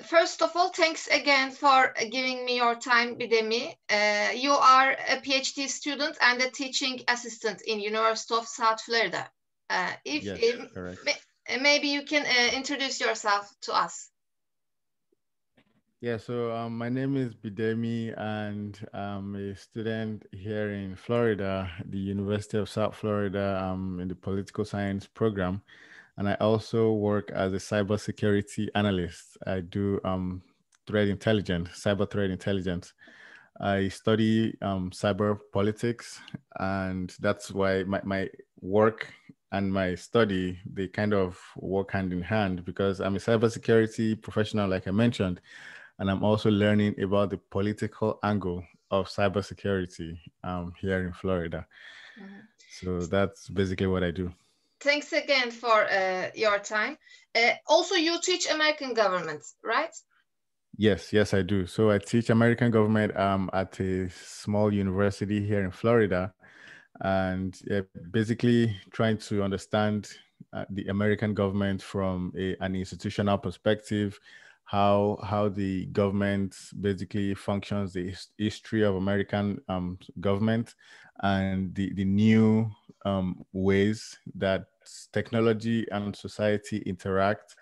First of all, thanks again for giving me your time, Bidemi. You are a PhD student and a teaching assistant in University of South Florida. If Yes, correct. maybe you can introduce yourself to us. Yeah, so my name is Bidemi, and I'm a student here in Florida, the University of South Florida, in the political science program. And I also work as a cybersecurity analyst. I do cyber threat intelligence. I study cyber politics, and that's why my work and my study, they kind of work hand in hand because I'm a cybersecurity professional, like I mentioned, and I'm also learning about the political angle of cybersecurity here in Florida. Mhm. So that's basically what I do. Thanks again for your time. Also, you teach American government, right? Yes, I do. So I teach American government at a small university here in Florida, and basically trying to understand the American government from an institutional perspective, how the government basically functions, the history of American government, and the new ways that technology and society interact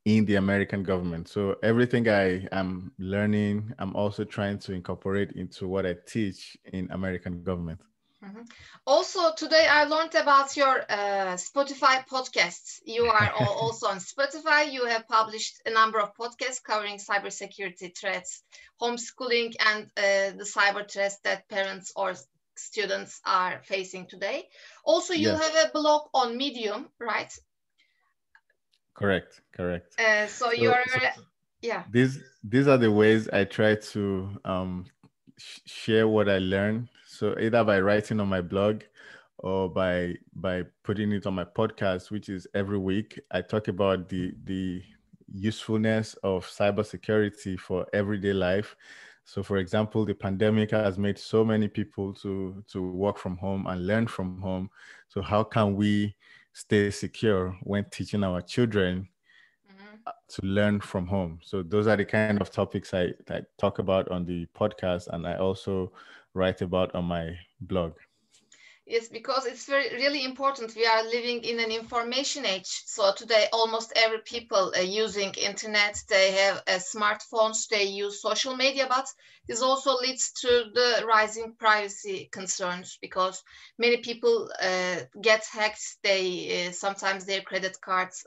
in the American government. So everything I am learning, I'm also trying to incorporate into what I teach in American government. Mhm. Also, today I learned about your Spotify podcasts. You are also on Spotify. You have published a number of podcasts covering cybersecurity threats, homeschooling, and the cyber threats that parents or students are facing today. Also, you Yes, have a blog on Medium, right? correct. So So, you're, so yeah. these are the ways I try to share what I learn. So either by writing on my blog or by putting it on my podcast, which is every week. I talk about the usefulness of cybersecurity for everyday life. So, for example, the pandemic has made so many people to work from home and learn from home. So, how can we stay secure when teaching our children Mhm. to learn from home? So those are the kind of topics I talk about on the podcast, and I also write about on my blog. Yes, because it's really important. We are living in an information age. So today, almost every people using internet, they have smartphones, they use social media, but this also leads to the rising privacy concerns because many people get hacked. They sometimes their credit cards.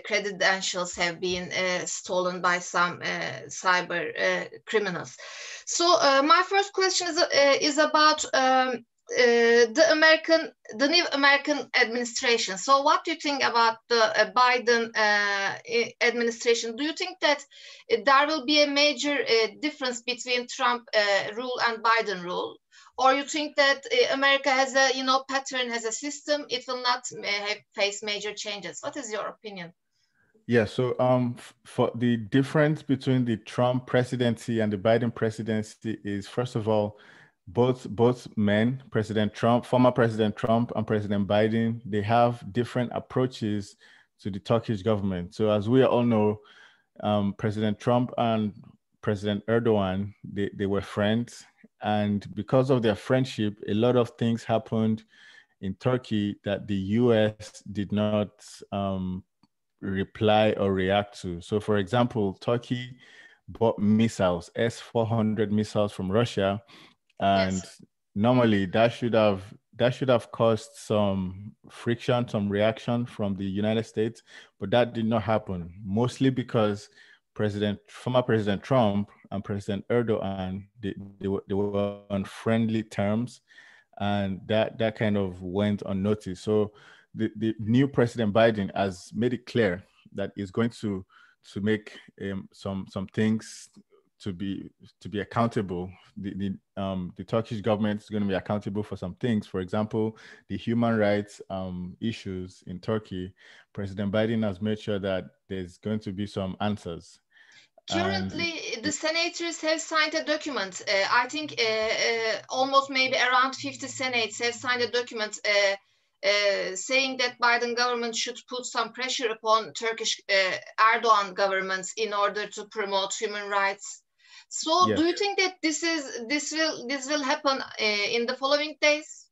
Credentials have been stolen by some cyber criminals. So my first question is about the new American administration. So, what do you think about the Biden administration? Do you think that there will be a major difference between Trump rule and Biden rule? Or you think that America has a pattern, has a system, it will not face major changes? What is your opinion? Yeah, so for the difference between the Trump presidency and the Biden presidency is, first of all, both men, former President Trump and President Biden, they have different approaches to the Turkish government. So as we all know, President Trump and President Erdogan, they were friends. And because of their friendship, a lot of things happened in Turkey that the US did not reply or react to. So, for example, Turkey bought missiles, S-400 missiles from Russia, and Yes. normally that should have caused some friction, some reaction from the United States, but that did not happen. Mostly because former President Trump and President Erdogan, they were on friendly terms, and that kind of went unnoticed. So the new President Biden has made it clear that he's going to make some things to be accountable. The Turkish government is going to be accountable for some things. For example, the human rights issues in Turkey. President Biden has made sure that there's going to be some answers. And Currently, the senators have signed a document. I think almost maybe around 50 senates have signed a document saying that Biden government should put some pressure upon Turkish Erdogan governments in order to promote human rights. So, Yes. do you think that this will happen in the following days?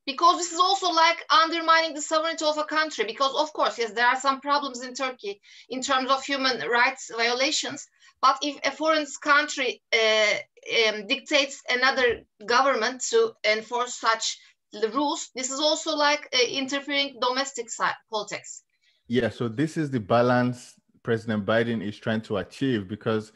Because this is also like undermining the sovereignty of a country. Because of course, yes, there are some problems in Turkey in terms of human rights violations. But if a foreign country dictates another government to enforce such the rules, this is also like interfering domestic politics. Yeah, so this is the balance President Biden is trying to achieve, because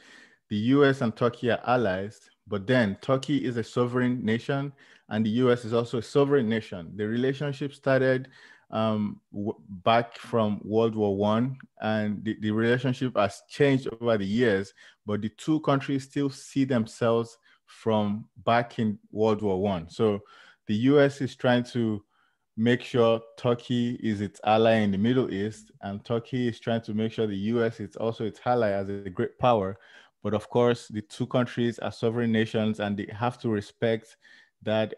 the US and Turkey are allies, but then Turkey is a sovereign nation and the US is also a sovereign nation. The relationship started back from World War One, and the relationship has changed over the years, but the two countries still see themselves from back in World War One. So the US is trying to make sure Turkey is its ally in the Middle East, and Turkey is trying to make sure the US is also its ally as a great power. But of course, the two countries are sovereign nations, and they have to respect that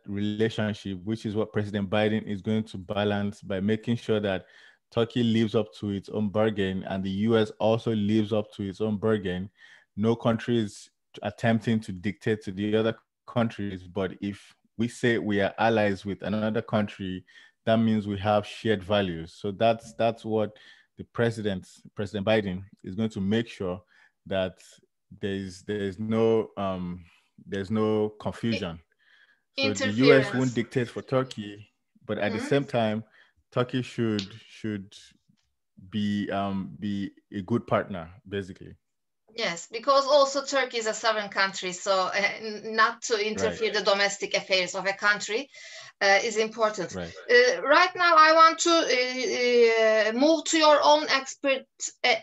relationship, which is what President Biden is going to balance by making sure that Turkey lives up to its own bargain, and the US also lives up to its own bargain. No country is attempting to dictate to the other countries, but if we say we are allies with another country, that means we have shared values. So that's what President Biden is going to make sure that there's no confusion. So the US won't Interference. dictate for Turkey, but at the Mhm. same time, Turkey should be a good partner, basically. Yes, because also Turkey is a sovereign country, so not to Right. interfere the domestic affairs of a country is important. Right. Right now, I want to move to your own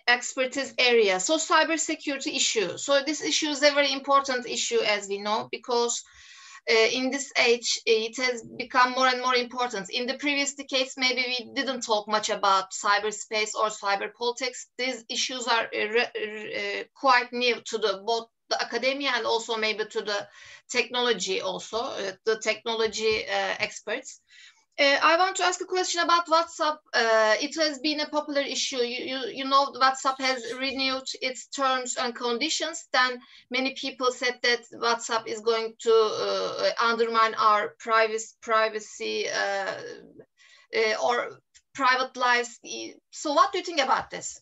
expertise area. So, cybersecurity issue. So, this issue is a very important issue, as we know, because in this age, it has become more and more important. In the previous decades, maybe we didn't talk much about cyberspace or cyber politics. These issues are quite new to both the academia and also maybe to the technology also, the technology experts. I want to ask a question about WhatsApp. It has been a popular issue. You know, WhatsApp has renewed its terms and conditions. Then many people said that WhatsApp is going to undermine our privacy or private lives. So, what do you think about this?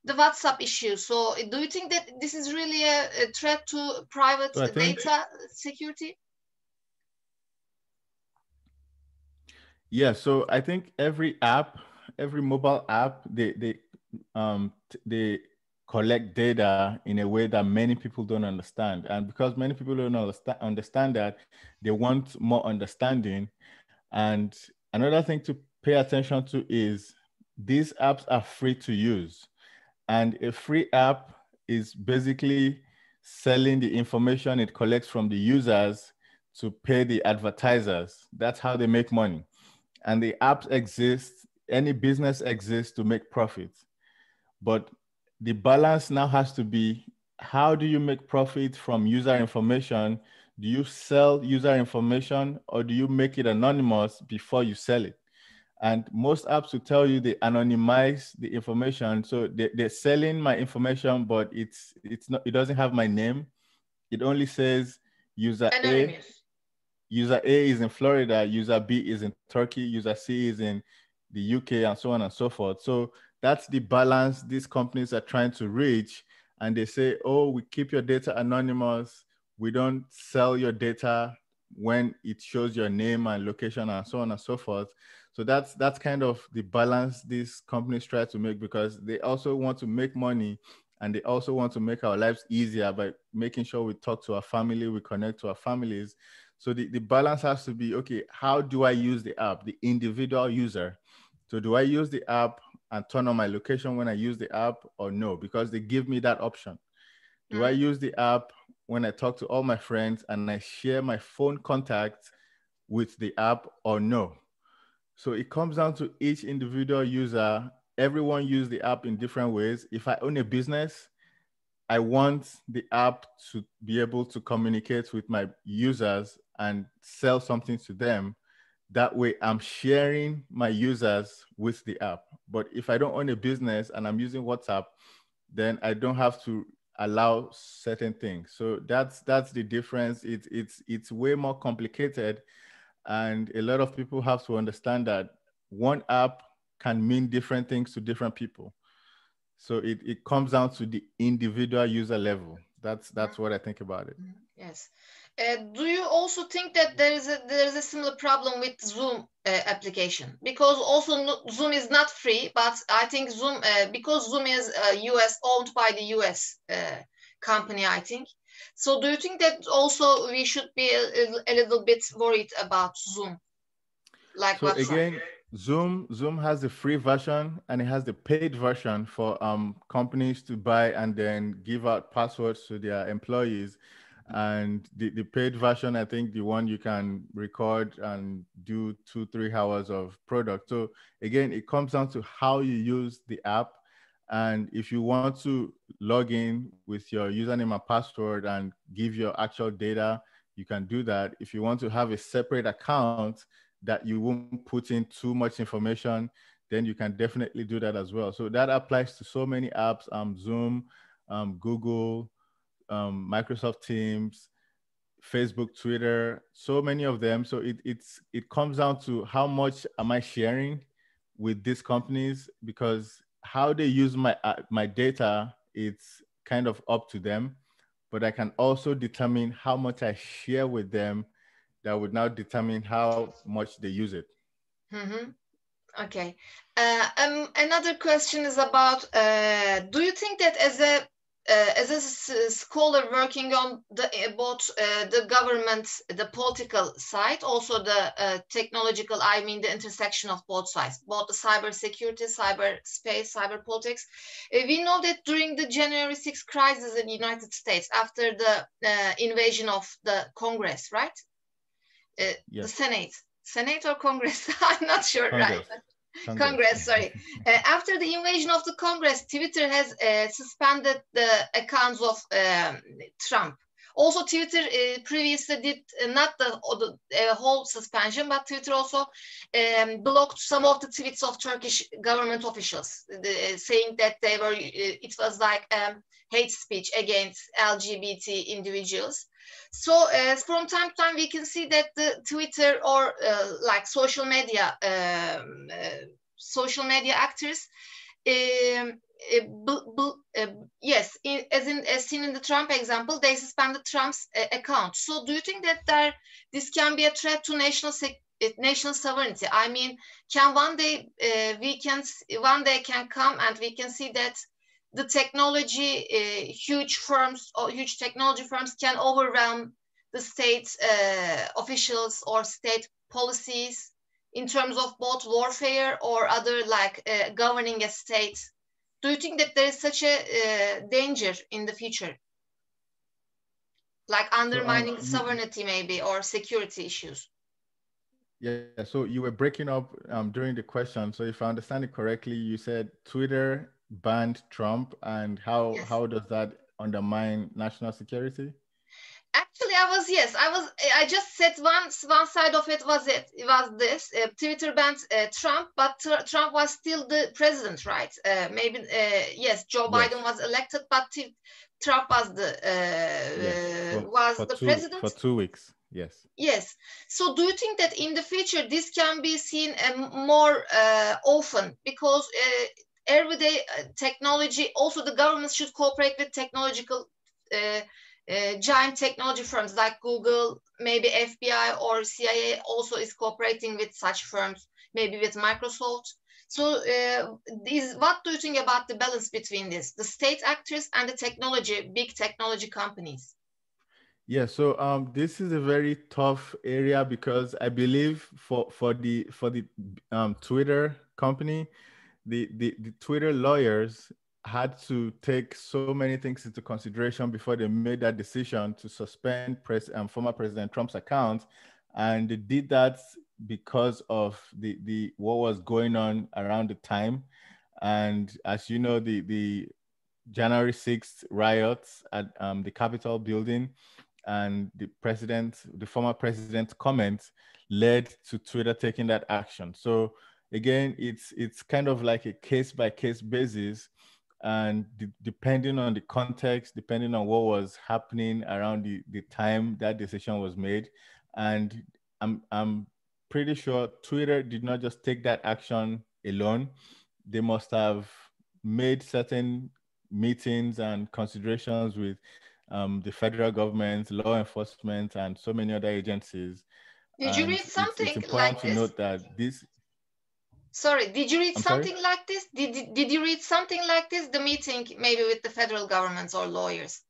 The WhatsApp issue. So, do you think that this is really a threat to private So I think, data security? yeah, so I think every mobile app, they collect data in a way that many people don't understand. And because many people don't understand that, they want more understanding. And another thing to pay attention to is these apps are free to use. And a free app is basically selling the information it collects from the users to pay the advertisers. That's how they make money. And the apps exist, any business exists to make profit. But the balance now has to be, how do you make profit from user information? Do you sell user information, or do you make it anonymous before you sell it? And most apps will tell you they anonymize the information. So they're selling my information, but it doesn't have my name. It only says user A. Anonymous. User A is in Florida, user B is in Turkey, user C is in the UK, and so on and so forth. So that's the balance these companies are trying to reach. And they say, oh, we keep your data anonymous. We don't sell your data when it shows your name and location and so on and so forth. So that's kind of the balance these companies try to make, because they also want to make money, and they also want to make our lives easier by making sure we talk to our family, we connect to our families. So the balance has to be, okay, how do I use the app, the individual user? So do I use the app and turn on my location when I use the app, or no? Because they give me that option. Do I use the app when I talk to all my friends and I share my phone contacts with the app, or no? So it comes down to each individual user. Everyone use the app in different ways. If I own a business, I want the app to be able to communicate with my users and sell something to them. That way I'm sharing my users with the app. But if I don't own a business and I'm using WhatsApp, then I don't have to allow certain things. So that's the difference. It's way more complicated, and a lot of people have to understand that one app can mean different things to different people. So it comes down to the individual user level. That's what I think about it. Yes. Do you also think that there is a similar problem with Zoom application? Because also Zoom is not free, but I think Zoom because Zoom is US owned by the US company, I think. So do you think that also we should be a little bit worried about Zoom, like So WhatsApp? again, Zoom has the free version and it has the paid version for companies to buy and then give out passwords to their employees. And the paid version, I think the one you can record and do 2-3 hours of product. So again, it comes down to how you use the app. And if you want to log in with your username and password and give your actual data, you can do that. If you want to have a separate account that you won't put in too much information, then you can definitely do that as well. So that applies to so many apps, Zoom, Google, Microsoft Teams, Facebook, Twitter, so many of them. So it comes down to how much am I sharing with these companies, because how they use my data, it's kind of up to them. But I can also determine how much I share with them. That would now determine how much they use it. Mm-hmm. Okay. Another question is about, do you think that as a scholar working on both the government, the political side, also the technological, I mean the intersection of both sides, both the cybersecurity, cyberspace, cyber politics, we know that during the January 6th crisis in the United States, after the invasion of the Congress, right? The Yes. Senate or Congress? I'm not sure, right? Congress. Congress. Congress, sorry. After the invasion of the Congress, Twitter has suspended the accounts of Trump. Also, Twitter previously did not the whole suspension, but Twitter also blocked some of the tweets of Turkish government officials, saying that it was like hate speech against LGBT individuals. So from time to time, we can see that the Twitter or like social media actors, um, yes, as seen in the Trump example, they suspended Trump's account. So do you think that this can be a threat to national sovereignty? I mean, can one day one day can come and we can see that the technology, huge firms or huge technology firms can overwhelm the state officials or state policies in terms of both warfare or other like governing a state. Do you think that there is such a danger in the future, like So undermining sovereignty maybe or security issues? yeah, so you were breaking up during the question. So if I understand it correctly, you said Twitter banned Trump, and Yes. how does that undermine national security? Actually, I just said one side of it was this Twitter banned Trump, but Trump was still the president, right? Maybe yes, Joe Biden Yes. was elected, but Trump Yes. was the president. For 2 weeks. Yes. Yes. So do you think that in the future this can be seen more often, because everyday technology, also the government should cooperate with technological uh, giant technology firms like Google, maybe FBI or CIA also is cooperating with such firms, maybe with Microsoft. So what do you think about the balance between the state actors and the big technology companies? Yeah, so this is a very tough area because I believe for the Twitter company, the Twitter lawyers had to take so many things into consideration before they made that decision to suspend former President Trump's account, and they did that because of the what was going on around the time, and as you know, the January 6th riots at the Capitol building. and the former president's comments led to Twitter taking that action. So again, it's kind of like a case by case basis, and depending on the context, depending on what was happening around the time that decision was made. And I'm pretty sure Twitter did not just take that action alone. They must have made certain meetings and considerations with the federal government, law enforcement, and so many other agencies. Did you And read it's something important like to this? note that this, Sorry, did you read I'm sorry? something like this? Did you read something like this? The meeting maybe with the federal governments or lawyers?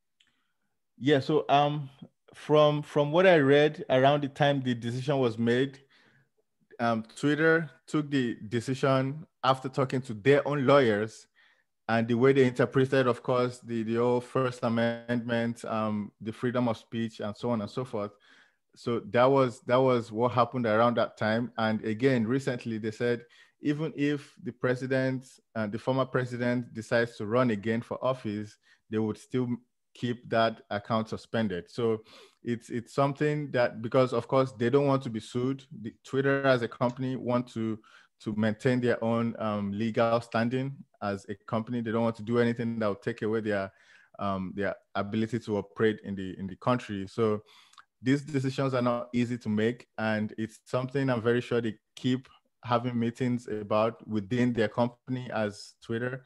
Yeah, so from what I read around the time the decision was made, Twitter took the decision after talking to their own lawyers, and the way they interpreted, of course, the whole First Amendment, the freedom of speech, and so on and so forth. So that was what happened around that time. And again, recently they said even if the president, the former president, decides to run again for office, they would still keep that account suspended. So it's something that, because of course they don't want to be sued. Twitter as a company want to maintain their own legal standing as a company. They don't want to do anything that will take away their ability to operate in the country. So these decisions are not easy to make, and it's something I'm very sure they keep having meetings about within their company as Twitter,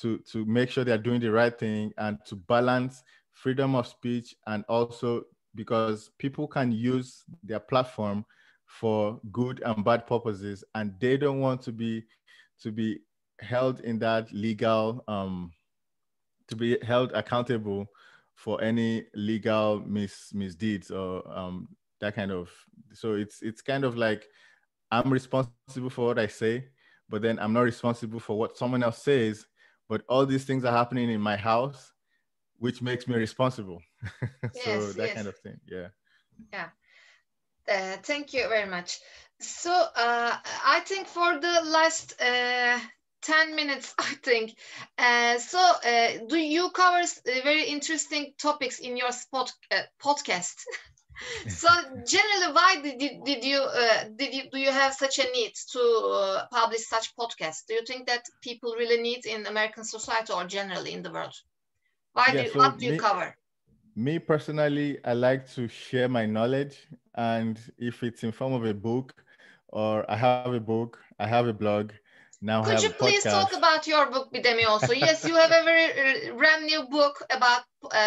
to make sure they're doing the right thing and to balance freedom of speech, and also because people can use their platform for good and bad purposes, and they don't want to be held in that legal to be held accountable for any legal misdeeds or that kind of. So it's kind of like I'm responsible for what I say, but then I'm not responsible for what someone else says. But all these things are happening in my house, which makes me responsible. So Yes, that yes, kind of thing. Yeah. yeah. Thank you very much. So I think for the last 10 minutes, I think. Do you cover very interesting topics in your podcast? So generally, why do you have such a need to publish such podcasts? Do you think that people really need in American society or generally in the world? Yeah. So What do you cover? me personally, I like to share my knowledge, and if it's in form of a book, or I have a book, I have a blog, now I have Could a you please talk podcast. about your book, Bidemi, also? Yes, you have a very brand new book about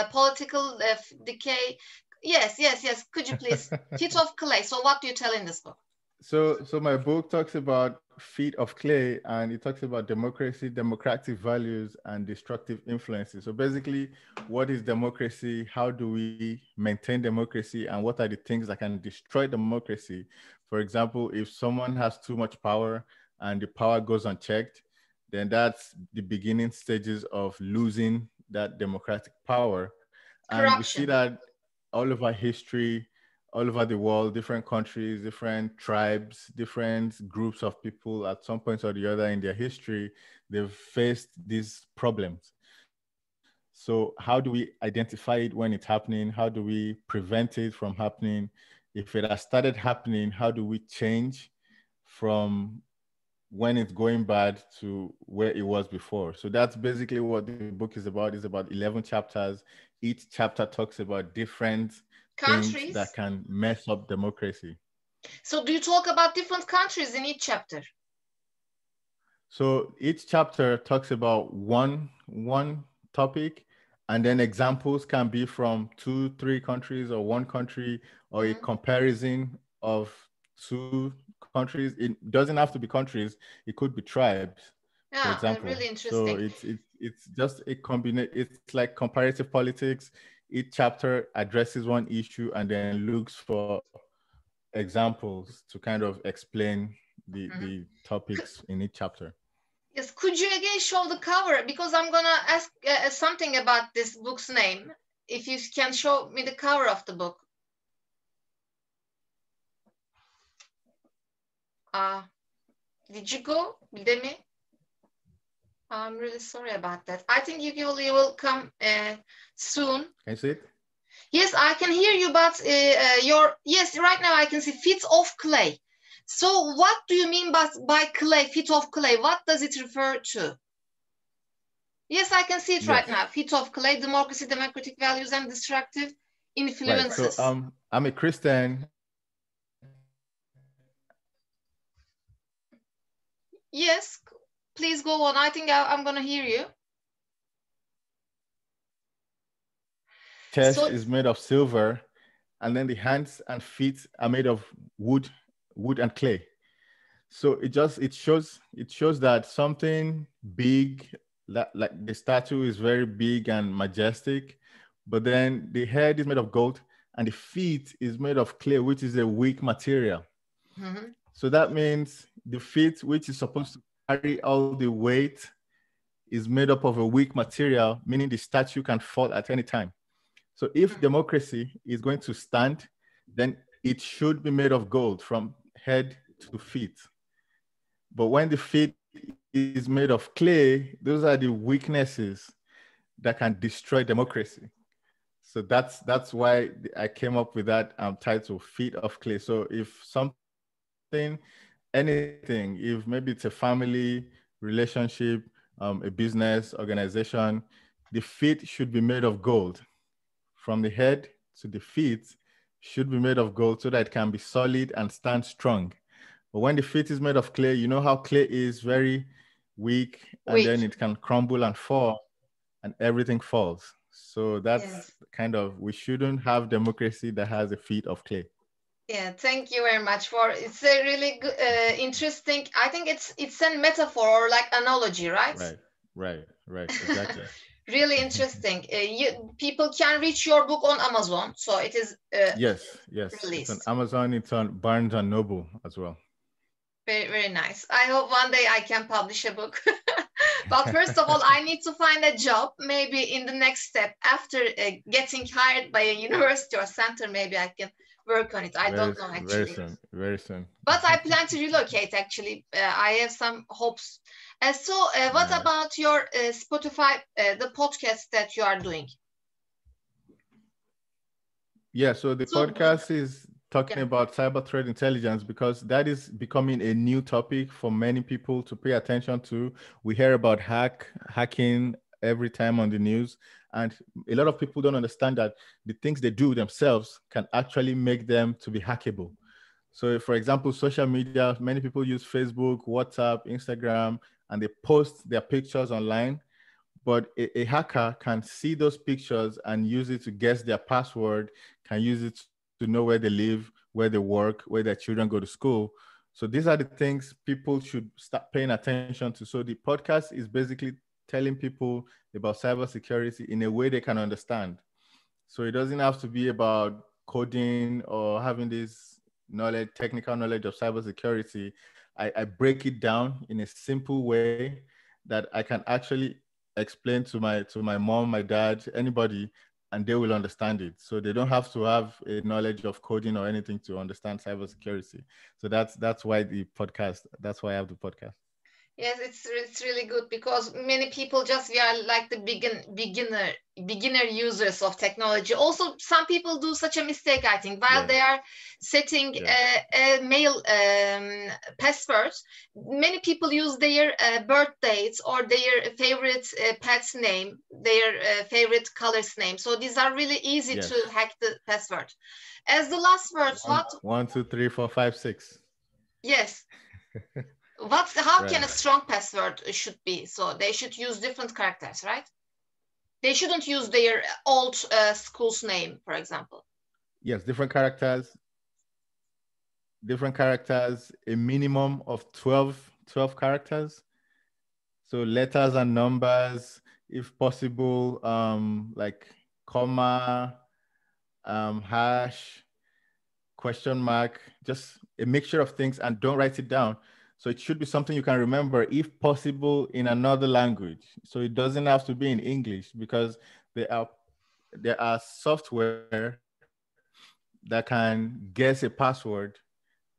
political decay. Yes, yes, yes. Could you please? Feet of Clay. So what do you tell in this book? So my book talks about feet of clay, and it talks about democracy, democratic values, and destructive influences. So basically, what is democracy? How do we maintain democracy? And what are the things that can destroy democracy? For example, if someone has too much power and the power goes unchecked, then that's the beginning stages of losing that democratic power. And we see Corruption. that all over history, all over the world, different countries, different tribes, different groups of people at some point or the other in their history, they've faced these problems. So how do we identify it when it's happening? How do we prevent it from happening? If it has started happening, how do we change from when it's going bad to where it was before? So that's basically what the book is about. It's about 11 chapters. Each chapter talks about different things that Countries. can mess up democracy. So do you talk about different countries in each chapter? So each chapter talks about one topic, and then examples can be from two, three countries or one country, or a Mhm. comparison of two countries. It doesn't have to be countries; it could be tribes, for Yeah, example. really So interesting. it's just a combination. It's like comparative politics. Each chapter addresses one issue and then looks for examples to kind of explain the Mhm. topics in each chapter. Yes, could you again show the cover? Because I'm gonna ask something about this book's name. If you can show me the cover of the book. Uh, did you go, Bidemi? I'm really sorry about that. I think you will come soon. Can you see it? Yes, I can hear you, but yes, right now I can see feet of clay. So what do you mean by clay, feet of clay? What does it refer to? Yes, I can see it right Yes. now. Feet of clay, democracy, democratic values, and destructive Right. So influences. I'm a Christian. Yes, please go on. I think I'm going to hear you. Chest So, is made of silver, and then the hands and feet are made of wood and clay. So it shows that something big, like the statue is very big and majestic, but then the head is made of gold and the feet is made of clay, which is a weak material. mhm. So that means the feet, which is supposed to carry all the weight, is made up of a weak material, meaning the statue can fall at any time. So if democracy is going to stand, then it should be made of gold from head to feet. But when the feet is made of clay, those are the weaknesses that can destroy democracy. So that's why I came up with that title, Feet of Clay. So if something, anything, if maybe it's a family relationship, a business organization, the feet should be made of gold. From the head to the feet should be made of gold so that it can be solid and stand strong. But when the feet is made of clay, you know how clay is very weak and Weak. then it can crumble and fall and everything falls. So that's Yes. kind of, we shouldn't have democracy that has a feet of clay. Yeah, thank you very much for it's a really good, interesting. I think it's a metaphor or like analogy, right? Right, right, exactly. Really interesting. People can reach your book on Amazon, so it is Yes. It's on released. Amazon, it's on Barnes and Noble as well. Very, very nice. I hope one day I can publish a book. But first of all, I need to find a job. Maybe in the next step, after getting hired by a university or center, maybe I can work on it. I don't know Very actually. soon, very soon. But I plan to relocate actually. I have some hopes. What Nice. about your Spotify, the podcast that you are doing? Yeah, so the So, podcast is talking yeah. about cyber threat intelligence because that is becoming a new topic for many people to pay attention to. We hear about hacking every time on the news, and a lot of people don't understand that the things they do themselves can actually make them to be hackable. So, for example, social media, many people use Facebook, WhatsApp, Instagram, and they post their pictures online, but a hacker can see those pictures and use it to guess their password, can use it to know where they live, where they work, where their children go to school. So these are the things people should start paying attention to. So the podcast is basically telling people about cybersecurity in a way they can understand. So it doesn't have to be about coding or having this knowledge, technical knowledge of cybersecurity. I break it down in a simple way that I can actually explain to my mom, my dad, anybody, and they will understand it. So they don't have to have a knowledge of coding or anything to understand cybersecurity. So that's why the podcast. That's why I have the podcast. Yes, it's really good because many people just we are like the beginner users of technology. Also, some people do such a mistake, I think, while Yes. they are setting Yes. a mail password. Many people use their birth dates or their favorite pet's name, their favorite color's name. So these are really easy to Yes. hack the password. As the last words, One, 1, 2, 3, 4, 5, 6. yes. How can Right. a strong password should be? So they should use different characters, right? They shouldn't use their old school's name, for example. Yes, different characters, a minimum of 12 characters. So letters and numbers, if possible, like comma, hash, question mark, just a mixture of things, and don't write it down. So it should be something you can remember, if possible, in another language. So it doesn't have to be in English because there are software that can guess a password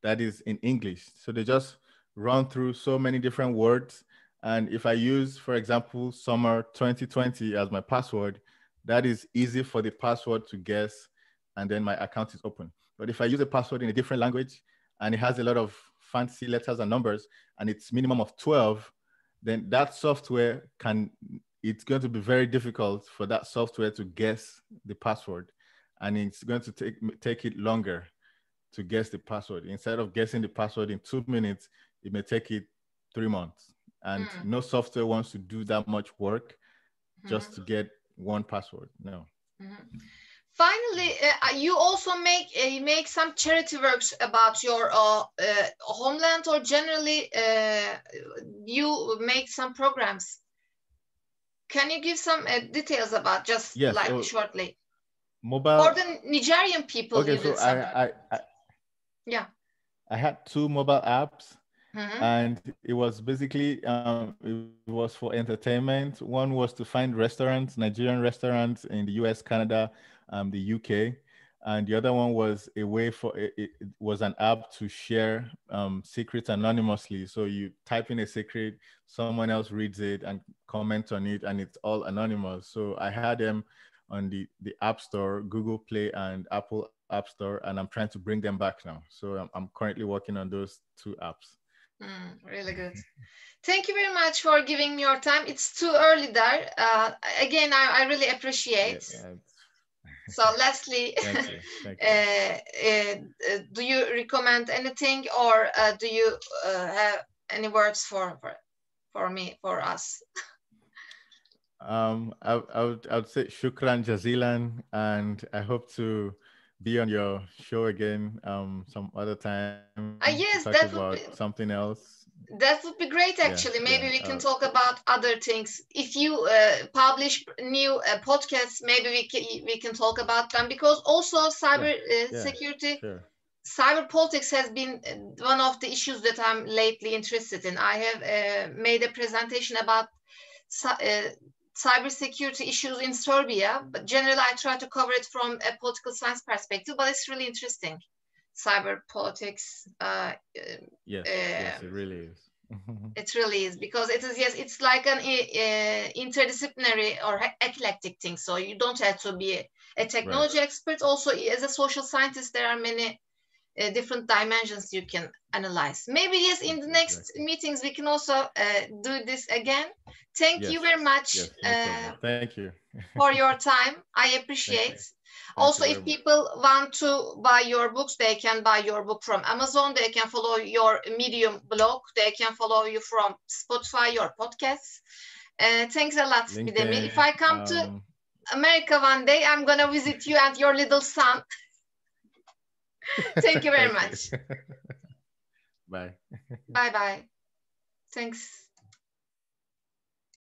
that is in English. So they just run through so many different words. And if I use, for example, summer 2020 as my password, that is easy for the password to guess, and then my account is open. But if I use a password in a different language and it has a lot of fancy letters and numbers and it's minimum of 12, then that software it's going to be very difficult for that software to guess the password. And it's going to take it longer to guess the password. Instead of guessing the password in 2 minutes, it may take it 3 months. And no software wants to do that much work just to get one password. No. Finally, you also make some charity works about your homeland, or generally you make some programs. Can you give some details about just shortly? Mobile for the Nigerian people. Okay, so yeah, I had 2 mobile apps, and it was basically it was for entertainment. One was to find restaurants, Nigerian restaurants in the US, Canada, the UK, and the other one was a way for it was an app to share secrets anonymously. So you type in a secret, someone else reads it and comments on it, and it's all anonymous. So I had them on the App Store, Google Play, and Apple App Store, and I'm trying to bring them back now. So I'm currently working on those 2 apps. Really good. Thank you very much for giving me your time. It's too early there. Again, I really appreciate. So lastly, thank you. Do you recommend anything, or do you have any words for me, for us? I would say shukran jazilan, and I hope to be on your show again some other time yes, to talk about something else. That would be great, actually. Maybe we can talk about other things. If you publish new podcasts, maybe we can talk about them, because also cyber security, cyber politics has been one of the issues that I'm lately interested in. I have made a presentation about cybersecurity issues in Serbia, but generally I try to cover it from a political science perspective, but it's really interesting. Cyber politics. Yes, it really is. It really is, because it is, yes, it's like an interdisciplinary or eclectic thing. So you don't have to be a technology expert. Also, as a social scientist, there are many different dimensions you can analyze. Maybe, yes, in the next meetings, we can also do this again. Thank you very much. Thank you for your time. I appreciate. Also, if people want to buy your books, they can buy your book from Amazon. They can follow your Medium blog. They can follow you from Spotify, your podcasts. Thanks a lot, Bidemi. If I come to America one day, I'm going to visit you and your little son. Thank you very much. Bye. Bye-bye. Thanks.